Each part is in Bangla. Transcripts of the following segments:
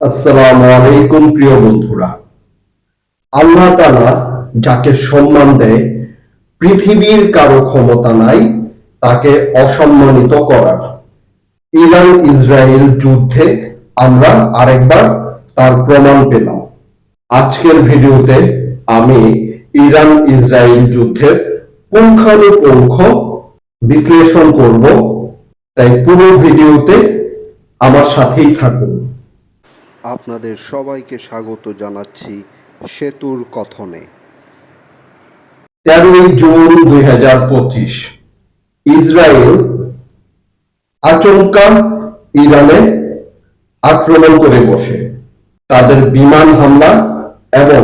আসসালামু আলাইকুম প্রিয় বন্ধুরা। আল্লাহ তাআলা যাকে সম্মান দেয়, পৃথিবীর কারো ক্ষমতা নাই তাকে অসম্মানিত করার। ইরান ইসরায়েল যুদ্ধে আমরা আরেকবার তার প্রমাণ পেলাম। আজকের ভিডিওতে আমি ইরান ইসরায়েল যুদ্ধের পুঙ্খানুপুঙ্খ বিশ্লেষণ করব, তাই পুরো ভিডিওতে আমার সাথেই থাকুন। আপনাদের সবাইকে স্বাগত জানাচ্ছি সেতুর কথনে। 13 জুন 2025 ইসরায়েল আচমকা ইরানে আক্রমণ করে বসে। তাদের বিমান হামলা এবং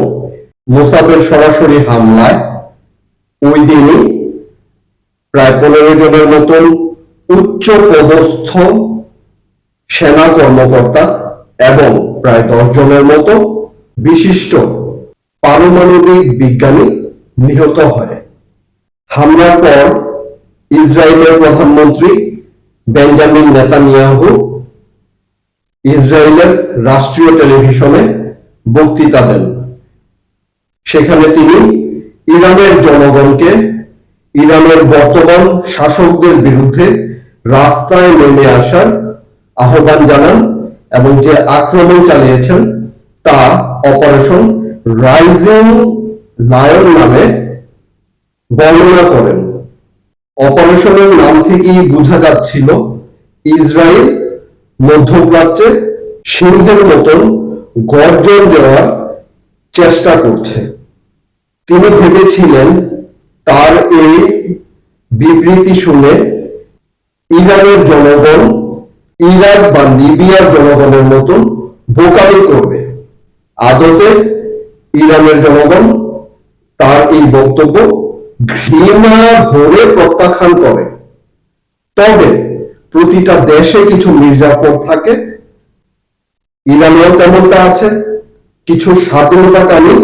মোসাদের সরাসরি হামলায় ওই দিনই প্রায় 15 জনের মতন উচ্চ পদস্থ সেনা কর্মকর্তা এবং প্রায় 10 জনের মতো বিশিষ্ট পারমাণবিক বিজ্ঞানী নিহত হয়। হামলার পর ইসরায়েলের প্রধানমন্ত্রী বেঞ্জামিন নেতানিয়াহু ইসরায়েলের রাষ্ট্রীয় টেলিভিশনে বক্তৃতা দেন। সেখানে তিনি ইরানের জনগণকে ইরানের বর্তমান শাসকদের বিরুদ্ধে রাস্তায় নেমে আসার আহ্বান জানান এবং যে আক্রমণ চালিয়েছেন তা অপারেশন রাইজিং লায়ন নামে বর্ণনা করেন। অপারেশনের নাম থেকেই বোঝা যাচ্ছিল ইসরায়েল মধ্যপ্রাচ্যে সিংহের মতন গর্জন দেওয়ার চেষ্টা করছে। তিনি ভেবেছিলেন তার এই বিবৃতি শুনে ইরানের জনগণ ইরাক বা লিবিয়ার জনগণের মতন বোকামি করবে। আদতে ইরানের জনগণ তার এই বক্তব্য ঘৃণা ভরে প্রত্যাখ্যান করে। তবে প্রতিটা দেশে কিছু মির্জাফর থাকে, ইরানেও তেমনটা আছে। কিছু স্বাধীনতাকামী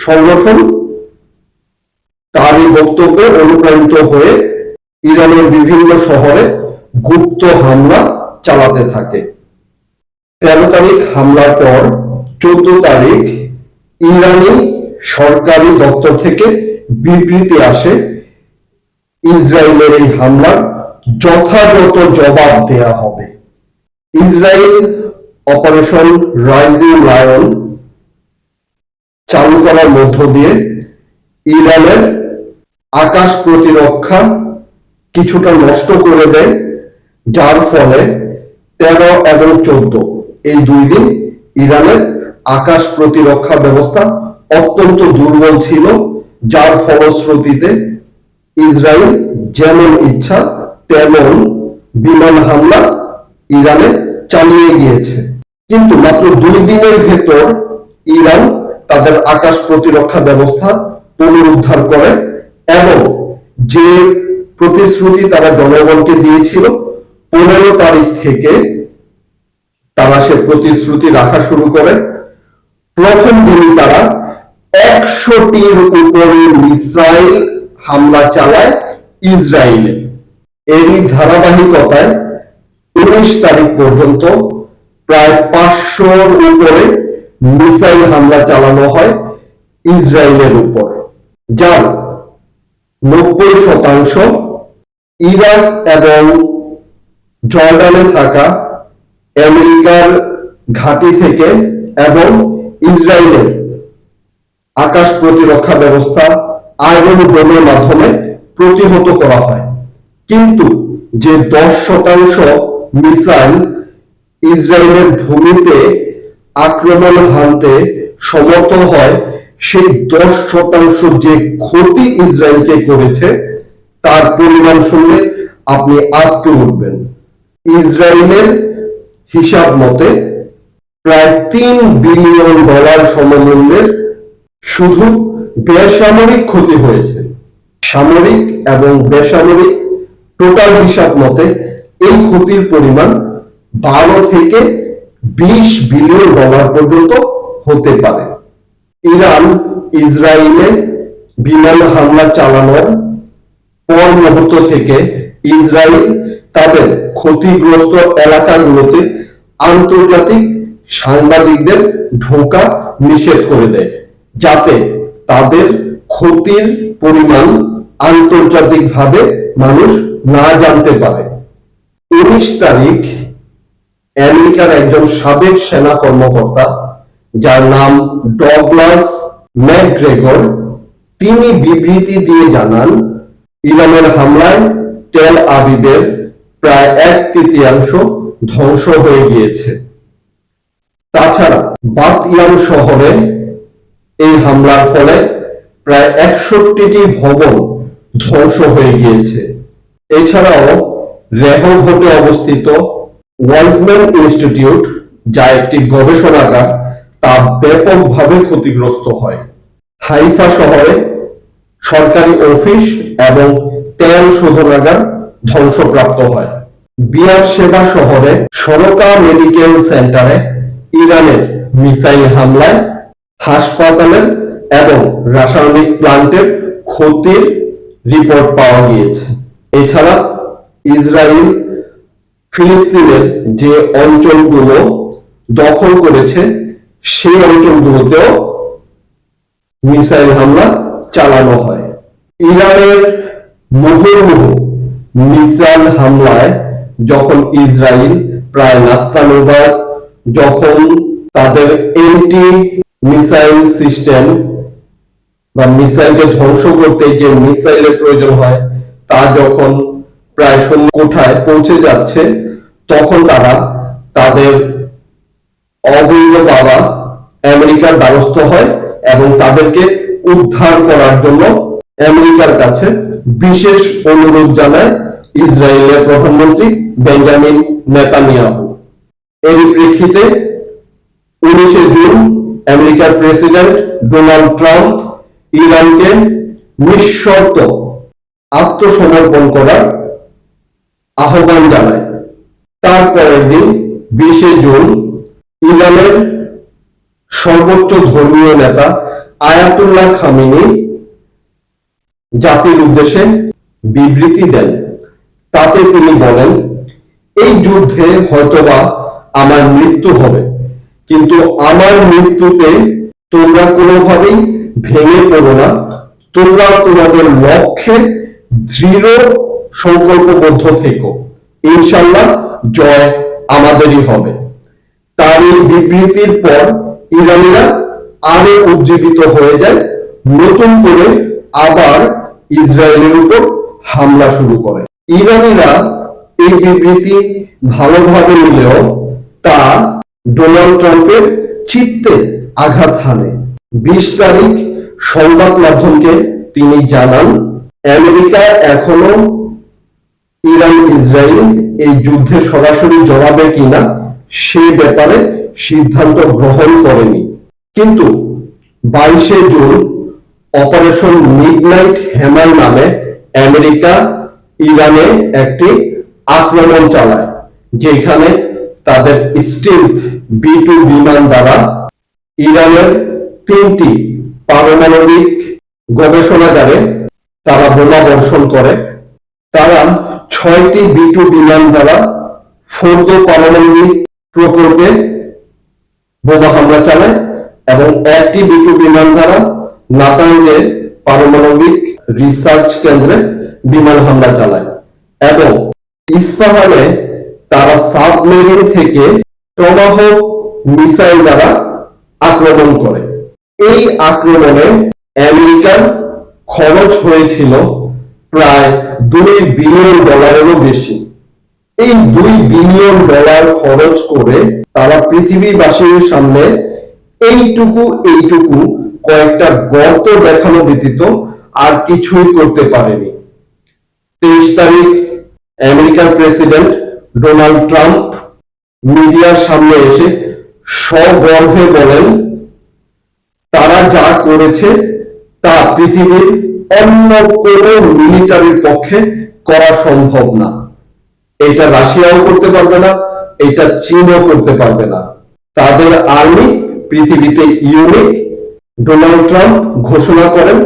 সংগঠন তার এই বক্তব্যে অনুপ্রাণিত হয়ে ইরানের বিভিন্ন শহরে গুপ্ত হামলা চালাতে থাকে। 13 তারিখ হামলার পর 14 তারিখ ইরানি সরকারি দপ্তর থেকে বিবৃতি আসে, ইসরায়েলের এই হামলার যথাযথ জবাব দেয়া হবে। ইসরায়েল অপারেশন রাইজিং লায়ন চালু করার মধ্য দিয়ে ইরানের আকাশ প্রতিরক্ষা কিছুটা নষ্ট করে দেয়, যার ফলে 13 এবং 14 এই 2 দিন ইরানের আকাশ প্রতিরক্ষা ব্যবস্থা অত্যন্ত দুর্বল ছিল, যার ফলশ্রুতিতে ইসরায়েল যেমন ইচ্ছা তেমন বিমান হামলা ইরানে চালিয়ে গিয়েছে। কিন্তু মাত্র 2 দিনের ভেতর ইরান তাদের আকাশ প্রতিরক্ষা ব্যবস্থা পুনরুদ্ধার করে এবং যে প্রতিশ্রুতি তারা জনগণকে দিয়েছিল 15 তারিখ থেকে তারা সে প্রতিশ্রুতি রাখা শুরু করে। প্রথম দিনই তারা 100টির উপরে মিসাইল হামলা চালায় ইসরায়েলে। এরই ধারাবাহিকতায় 19 তারিখ পর্যন্ত প্রায় 500-র উপরে মিসাইল হামলা চালানো হয় ইসরায়েলের উপর, যার 90% ইরাক এবং জর্ডানে থাকা আমেরিকার ঘাঁটি থেকে এবং ইসরায়েলের আকাশ প্রতিরক্ষা ব্যবস্থা আয়রন ডোমের মাধ্যমে প্রতিহত করা হয়। কিন্তু যে 10% মিসাইল ইসরায়েলের ভূমিতে আক্রমণ হানতে সমর্থ হয়, সেই 10% যে ক্ষতি ইসরায়েলকে করেছে তার পরিমাণ শুনলে আপনি আঁতকে উঠবেন। ইসরায়েলের হিসাব মতে প্রায় $3 বিলিয়ন সমমূল্যের শুধু বেসামরিক ক্ষতি হয়েছে। সামরিক এবং বেসামরিক টোটাল হিসাব মতে এই ক্ষতির পরিমাণ 12 থেকে $20 বিলিয়ন পর্যন্ত হতে পারে। ইরান ইসরায়েলে বিমান হামলা চালানোর পর মুহূর্ত থেকে ইসরায়েল তাদের ক্ষতিগ্রস্ত এলাকাগুলোতে আন্তর্জাতিক সাংবাদিকদের ঢোকা নিষেধ করে দেয়, যাতে তাদের ক্ষতির পরিমাণ আন্তর্জাতিকভাবে মানুষ না জানতে পারে। 19 তারিখ আমেরিকার একজন সাবেক সেনা কর্মকর্তা, যার নাম ডগলাস ম্যাকগ্রেগর, তিনি বিবৃতি দিয়ে জানান, ইরানের হামলায় টেল আবিবের প্রায় 1/3 ধ্বংস হয়ে গিয়েছে। তাছাড়া বাত ইয়াম শহরে এই হামলার ফলে প্রায় 61টি ভবন ধ্বংস হয়ে গিয়েছে। এছাড়াও রেহোভোটে অবস্থিত ওয়াইজম্যান ইনস্টিটিউট, যা একটি গবেষণাগার, তা ব্যাপকভাবে ক্ষতিগ্রস্ত হয়। হাইফা শহরে সরকারি অফিস এবং তেল শোধনাগার ধ্বংসপ্রাপ্ত হয়। বিয়ার সেবা শহরে সরকা মেডিকেল সেন্টারে ইরানের মিসাইল হামলায় হাসপাতালের এবং রাসায়নিক প্লান্টের ক্ষতির রিপোর্ট পাওয়া গিয়েছে। এছাড়া ইসরায়েল ফিলিস্তিনের যে অঞ্চলগুলো দখল করেছে সেই অঞ্চলগুলোতেও মিসাইল হামলা চালানো হয়। ইরানের মুহুর্মুহু মিসাইল হামলায় যখন ইসরায়েল প্রায় নাস্তানাবুদ, যখন তাদের এন্টি মিসাইল সিস্টেম বা মিসাইলকে ধ্বংস করতে যে মিসাইলের প্রয়োজন হয় তা যখন প্রায় শূন্য কোঠায় পৌঁছে যাচ্ছে, তখন তারা তাদের অবৈধ বাবা আমেরিকার দ্বারস্থ হয় এবং তাদেরকে উদ্ধার করার জন্য আমেরিকার কাছে বিশেষ অনুরোধ জানায় ইসরায়েলের প্রধানমন্ত্রী বেঞ্জামিন নেতানিয়াহু। এর প্রেক্ষিতে 19 জুন আমেরিকার প্রেসিডেন্ট ডোনাল্ড ট্রাম্প ইরানকে নিঃশর্ত আত্মসমর্পণ করার আহ্বান জানায়। তারপরের দিন 20 জুন ইরানের সর্বোচ্চ ধর্মীয় নেতা আয়াতুল্লাহ খামেনি জাতির উদ্দেশ্যে বিবৃতি দেন। তাতে তিনি বলেন, এই যুদ্ধে হয়তোবা আমার মৃত্যু হবে, কিন্তু আমার মৃত্যুতে তোমরা কোনোভাবেই ভেঙে পড়ো না। তোমরা তোমাদের লক্ষ্যে দৃঢ় সংকল্পবদ্ধ থেকো, ইনশাআল্লাহ জয় আমাদেরই হবে। তার এই বিবৃতির পর ইরানিরা আরো উজ্জীবিত হয়ে যায়, নতুন করে আবার ইসরায়েলের উপর হামলা শুরু করে। ইরানিরা এই বিবৃতি ভালোভাবে নিলেও তা ডোনাল্ড ট্রাম্পের চিত্তে আঘাত হানে। 20 তারিখ সংবাদ মাধ্যমকে তিনি জানান, আমেরিকা এখনো ইরান ইসরায়েল এই যুদ্ধে সরাসরি জড়াবে কিনা সে ব্যাপারে সিদ্ধান্ত গ্রহণ করেনি, কিন্তু 22 জুন অপারেশন মিডনাইট হ্যামার নামে আমেরিকা ইরানে একটি আক্রমণ চালায়, যেখানে তাদের স্টিলথ B-2 বিমান দ্বারা ইরানের 3টি পারমাণবিক গবেষণাগারে তারা বোমা বর্ষণ করে। তারা 6টি B-2 বিমান দ্বারা ফোর্দো পারমাণবিক প্রকল্পে বোমা হামলা চালায় এবং 1টি B-2 বিমান দ্বারা নাতানজের পারমাণবিক রিসার্চ কেন্দ্রে বিমান হামলা চালায় এবং ইস্পাহানে তারা সাবমেরিন থেকে টমাহক মিসাইল দ্বারা আক্রমণ করে। এই আক্রমণে আমেরিকার খরচ হয়েছিল প্রায় $2 বিলিয়নেরও বেশি। এই $2 বিলিয়ন খরচ করে তারা পৃথিবীবাসীর সামনে এইটুকু কয়েকটা গর্ত দেখানো ব্যতীত আর কিছুই করতে পারেনি। 23 তারিখ আমেরিকার প্রেসিডেন্ট ডোনাল্ড ট্রাম্প মিডিয়ার সামনে এসে সগর্বে বলেন, তারা যা করেছে তা পৃথিবীর অন্য কোনো মিলিটারির পক্ষে করা সম্ভব না। এটা রাশিয়াও করতে পারবে না, এটা চীনও করতে পারবে না। তাদের আর্মি পৃথিবীতে ইউনিক। ডোনাল্ড ট্রাম্প ঘোষণা করেন,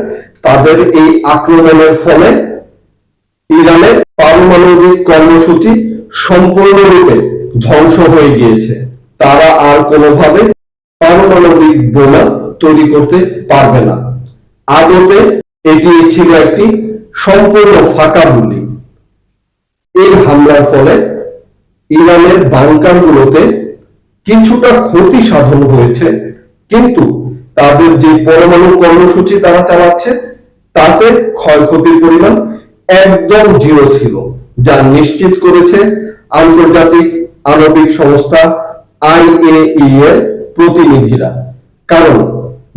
তাদের এই আক্রমণের ফলে ইরানের পারমাণবিক কর্মসূচি সম্পূর্ণরূপে ধ্বংস হয়ে গিয়েছে। তারা আর কোনোভাবে পারমাণবিক বোমা তৈরি করতে পারবে না। আদতে এটি ছিল একটি সম্পূর্ণ ফাঁকা বুলি। এই হামলার ফলে ইরানের বাংকারগুলোতে কিছুটা ক্ষতি সাধন হয়েছে, কিন্তু তাদের যে পরমাণু কর্মসূচি তারা চালাচ্ছে তাতে ক্ষয়ক্ষতির পরিমাণ একদম জিরো ছিল, যা নিশ্চিত করেছে আন্তর্জাতিক আণবিক সংস্থা IAEA এর প্রতিনিধিরা। কারণ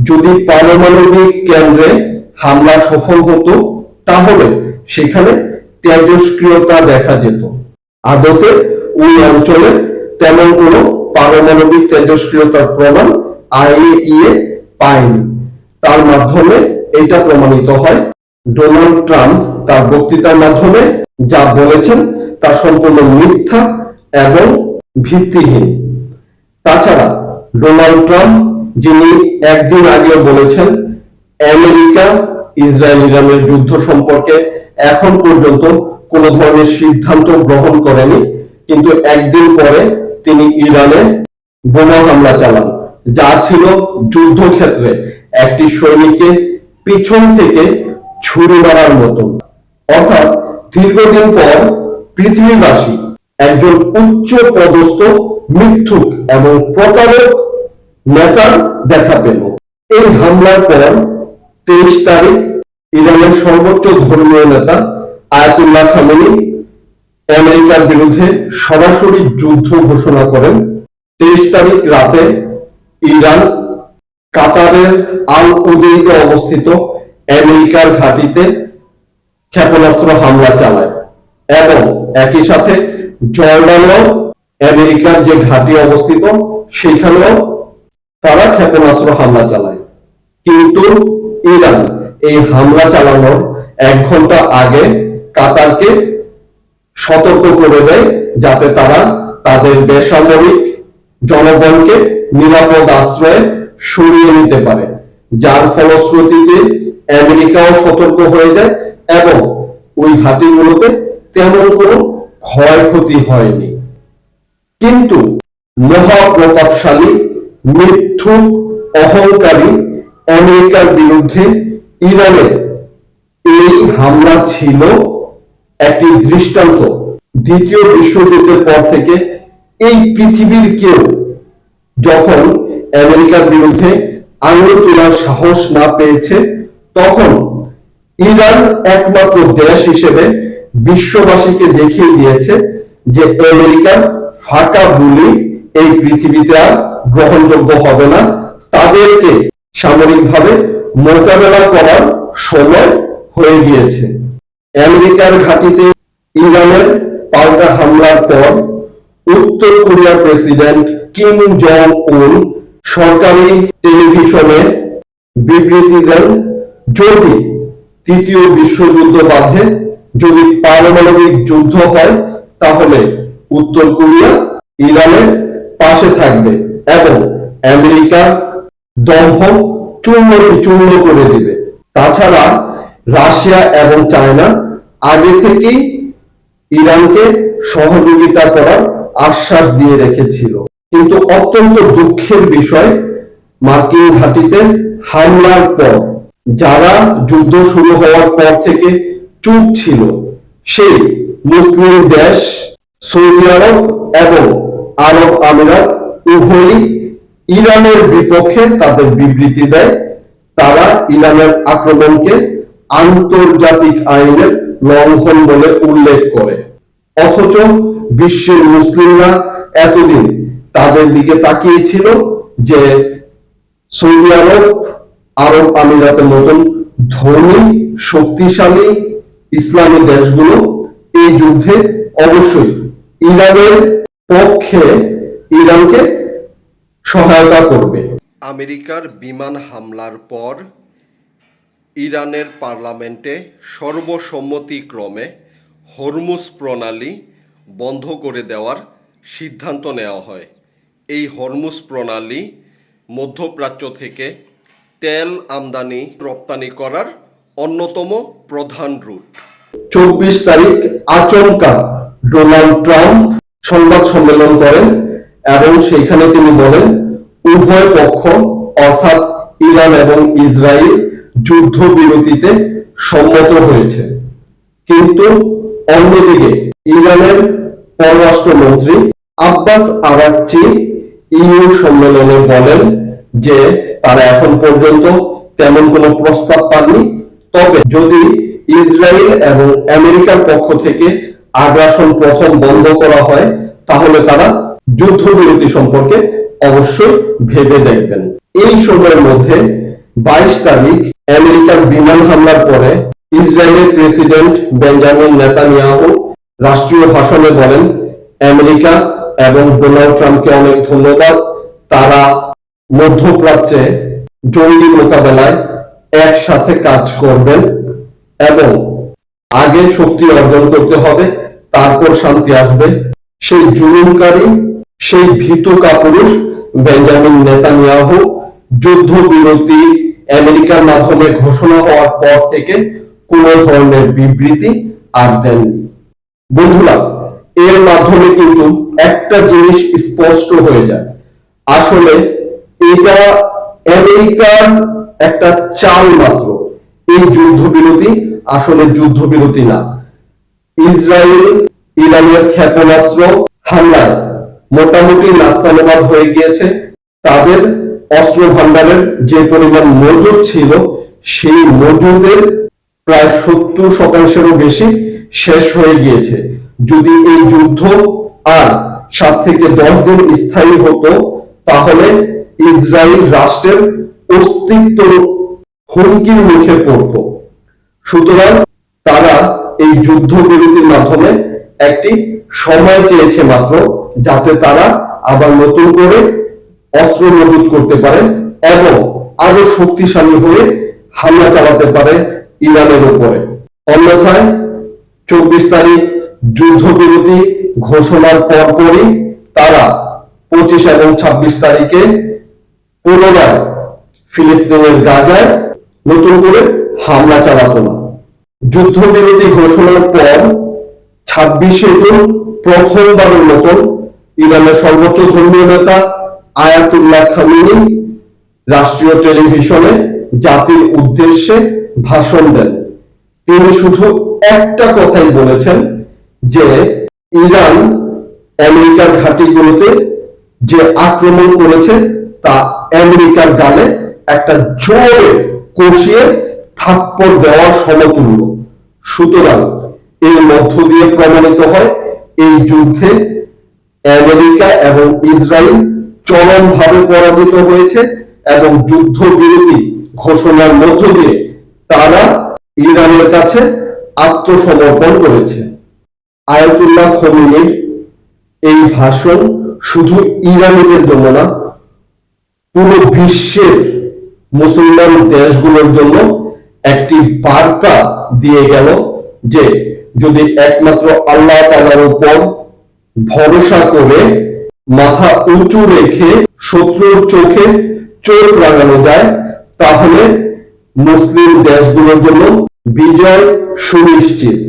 যদি পারমাণবিক কেন্দ্রে হামলা সফল হতো তাহলে সেখানে তেজস্ক্রিয়তা দেখা যেত। আদতে ওই অঞ্চলে তেমন কোনো পারমাণবিক তেজস্ক্রিয়তার প্রমাণ IAEA পায়নি। তার মাধ্যমে এটা প্রমাণিত হয় ডোনাল্ড ট্রাম্প তার বক্তৃতার মাধ্যমে যা বলেছেন তা সম্পূর্ণ মিথ্যা এবং ভিত্তিহীন। তাছাড়া ডোনাল্ড ট্রাম্প, যিনি একদিন আগেও বলেছেন আমেরিকা ইসরায়েল ইরানের যুদ্ধ সম্পর্কে এখন পর্যন্ত কোন ধরনের সিদ্ধান্ত গ্রহণ করেনি, কিন্তু একদিন পরে তিনি ইরানে বোমা হামলা চালান, যা ছিল যুদ্ধক্ষেত্রে একটি সৈনিককে পিছন থেকে ছুরি মারার মতো। অর্থাৎ দীর্ঘদিন পর পৃথিবীবাসী একজন উচ্চ পদস্থ মিথ্যুক এবং প্রতারক নেতার দেখা পেল। এই হামলার পর 23 তারিখ ইরানের সর্বোচ্চ ধর্মীয় নেতা আয়াতুল্লাহ খামেনি আমেরিকার বিরুদ্ধে সরাসরি যুদ্ধ ঘোষণা করেন। 23 তারিখ রাতে ইরান কাতারের আল উদেইদে অবস্থিত আমেরিকার ঘাঁটিতে ক্ষেপণাস্ত্র হামলা চালায় এবং একই সাথে জর্ডানেও আমেরিকার যে ঘাঁটি অবস্থিত সেখানেও তারা ক্ষেপণাস্ত্র হামলা চালায়। কিন্তু ইরান এই হামলা চালানোর 1 ঘন্টা আগে কাতারকে সতর্ক করে দেয় যাতে তারা তাদের বেসামরিক জনগণকে নিরাপদ আশ্রয়ে সরিয়ে নিতে পারে, যার ফলশ্রুতিতে আমেরিকাও সতর্ক হয়ে যায় এবং ওই ঘাঁটিগুলোতে তেমন কোনো ক্ষয়ক্ষতি হয়নি। কিন্তু মহাপ্রতাপশালী মিথ্যুক অহংকারী আমেরিকার বিরুদ্ধে ইরানের এই হামলা ছিল একটি দৃষ্টান্ত। দ্বিতীয় বিশ্বযুদ্ধের পর থেকে এই পৃথিবীর কেউ যখন আমেরিকার বিরুদ্ধে আঙুল তোলার সাহস না পেয়েছে, তখন ইরান একমাত্র দেশ হিসেবে বিশ্ববাসীকে দেখিয়ে দিয়েছে যে আমেরিকার ফাঁকা বুলি এই পৃথিবীতে আর গ্রহণযোগ্য হবে না। তাদেরকে সামরিকভাবে মোকাবেলা করার সময় হয়ে গিয়েছে। আমেরিকার ঘাঁটিতে ইরানের পাল্টা হামলার পর উত্তর কোরিয়ার প্রেসিডেন্ট কিম জং উন সরকারি টেলিভিশনে বিবৃতি দেন, যদি তৃতীয় বিশ্বযুদ্ধ বাধে, যদি পারমাণবিক যুদ্ধ হয়, তাহলে উত্তর কোরিয়া ইরানের পাশে থাকবে এবং আমেরিকার দম্ভ চূর্ণ করে দিবে। তাছাড়া রাশিয়া এবং চায়না আগে থেকেই ইরানকে সহযোগিতা করার আশ্বাস দিয়ে রেখেছিল। কিন্তু অত্যন্ত দুঃখের বিষয়, মার্কিন ঘাঁটিতে হামলার পর যারা যুদ্ধ শুরু হওয়ার পর থেকে চুপ ছিল, সেই মুসলিম দেশ সৌদি আরব এবং আরব আমিরাত উভয়ই ইরানের বিপক্ষে তাদের বিবৃতি দেয়। তারা ইরানের আক্রমণকে আন্তর্জাতিক আইনের লঙ্ঘন বলে উল্লেখ করে। অথচ বিশ্বের মুসলিমরা এতদিন তাদের দিকে তাকিয়েছিল যে সৌদি আরব, আরব আমিরাতের মতন ধনী শক্তিশালী ইসলামী দেশগুলো এই যুদ্ধে অবশ্যই ইরানের পক্ষে ইরানকে সহায়তা করবে। আমেরিকার বিমান হামলার পর ইরানের পার্লামেন্টে সর্বসম্মতিক্রমে হরমুজ প্রণালী বন্ধ করে দেওয়ার সিদ্ধান্ত নেওয়া হয়। এই হরমুজ প্রণালী মধ্যপ্রাচ্য থেকে তেল আমদানি রপ্তানি করার অন্যতম প্রধান রুট। 24 তারিখ আচমকা ডোনাল্ড ট্রাম্প সংবাদ সম্মেলন করেন এবং সেখানে তিনি বলেন উভয় পক্ষ অর্থাৎ ইরান এবং ইসরায়েল যুদ্ধবিরতিতে সম্মত হয়েছে। কিন্তু অন্যদিকে ইরানের পররাষ্ট্রমন্ত্রী আব্বাস আরাকচি ইউ সম্মেলনে বলেন যে তারা এখন পর্যন্ত তেমন কোনো প্রস্তাব পাননি, তবে যদি ইসরায়েল এবং আমেরিকার পক্ষ থেকে আগ্রাসন প্রথম বন্ধ করা হয় তাহলে তারা যুদ্ধবিরতি সম্পর্কে অবশ্যই ভেবে দেখবেন। এই সময়ের মধ্যে 22 তারিখ আমেরিকার বিমান হামলার পরে ইসরায়েলের প্রেসিডেন্ট বেঞ্জামিন নেতানিয়াহু রাষ্ট্রীয় ভাষণে বলেন আমেরিকা এবং ডোনাল্ড ট্রাম্পকে অনেক ধন্যবাদ, তারা মধ্যপ্রাচ্যে জঙ্গি মোকাবেলায় একসাথে কাজ করবেন এবং আগে শক্তি অর্জন করতে হবে, তারপর শান্তি আসবে। সেই জুলুমকারী, সেই ভীতু কাপুরুষ বেঞ্জামিন নেতানিয়াহু যুদ্ধবিরতি আমেরিকার মাধ্যমে ঘোষণা হওয়ার পর থেকে কোনো ধরনের বিবৃতি আর দেননি। বন্ধুরা, এর মাধ্যমে কিন্তু একটা জিনিস স্পষ্ট হয়ে যায়, আসলে এটা আমেরিকার একটা চাল মাত্র। এই যুদ্ধবিরতি আসলে যুদ্ধবিরতি না। ইসরায়েল ইরানের ক্ষেপণাস্ত্র হামলায় মোটামুটি নাস্তানাবাদ হয়ে গিয়েছে। তাদের অস্ত্র ভান্ডারের যে পরিমাণ মজুদ ছিল সেই মজুদের প্রায় 70% বেশি শেষ হয়ে গিয়েছে। যদি এই যুদ্ধ আর 7 থেকে 10 দিন স্থায়ী হতো তাহলে ইসরায়েল রাষ্ট্রের অস্তিত্ব হুমকির মুখে পড়ত। সুতরাং তারা এই যুদ্ধবিরতির মাধ্যমে একটি সময় চেয়েছে মাত্র, যাতে তারা আবার নতুন করে অস্ত্র মজুত করতে পারে এবং আরো শক্তিশালী হয়ে হামলা চালাতে পারে ইরানের উপরে। অন্যথায় 24 তারিখ যুদ্ধবিরতি ঘোষণার পরপরই তারা 25 এবং 26 তারিখে পুনরায় ফিলিস্তিনের গাজায় নতুন করে হামলা চালাতো না। যুদ্ধবিরতি ঘোষণার পর 26শে জুন প্রথমবারের মতন ইরানের সর্বোচ্চ ধর্মীয় নেতা আয়াতুল্লাহ খামেনি রাষ্ট্রীয় টেলিভিশনে জাতির উদ্দেশ্যে ভাষণ দেন। তিনি শুধু একটা কথাই বলেছেন যে ইরান আমেরিকার ঘাঁটিগুলোতে যে আক্রমণ করেছে তা আমেরিকার গালে একটা জোরে কষিয়ে থাপ্পড় দেওয়ার সমতুল্য। সুতরাং এর মধ্য দিয়ে প্রমাণিত হয় এই যুদ্ধে আমেরিকা এবং ইসরায়েল চরমভাবে পরাজিত হয়েছে এবং যুদ্ধবিরতি ঘোষণার মধ্য দিয়ে তারা ইরানের কাছে আত্মসমর্পণ করেছে। আয়াতুল্লাহ খোমেনির এই ভাষণ শুধু ইরানিদের জন্য না, পুরো বিশ্বের মুসলমান দেশগুলোর জন্য একটি বার্তা দিয়ে গেল যে যদি একমাত্র আল্লাহ তাআলার উপর ভরসা করে মাথা উঁচু রেখে শত্রুর চোখে চোখ রাঙানো যায় তাহলে মুসলিম দেশগুলোর জন্য বিজয় সুনিশ্চিত।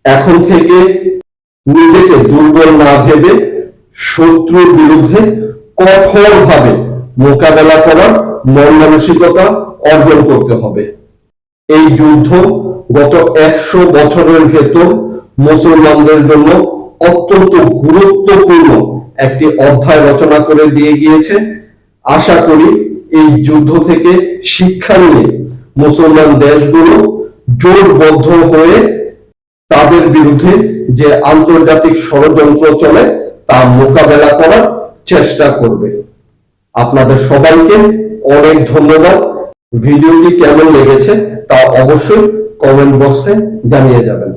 এখন থেকে নিজেকে দুর্বল না ভেবে শত্রুর বিরুদ্ধে কঠোরভাবে মোকাবেলা করার মন মানসিকতা অর্জন করতে হবে। এই যুদ্ধ গত 100 বছরের ভেতর মুসলমানদের জন্য অত্যন্ত গুরুত্বপূর্ণ একটি অধ্যায় রচনা করে দিয়ে গিয়েছে। আশা করি এই যুদ্ধ থেকে শিক্ষা নিয়ে মুসলমান দেশগুলো জোটবদ্ধ হয়ে তাদের বিরুদ্ধে যে আন্তর্জাতিক ষড়যন্ত্র চলে তা মোকাবেলা করার চেষ্টা করবে। আপনাদের সবাইকে অনেক ধন্যবাদ। ভিডিওটি কেমন লেগেছে তা অবশ্যই কমেন্ট বক্সে জানিয়ে যাবেন।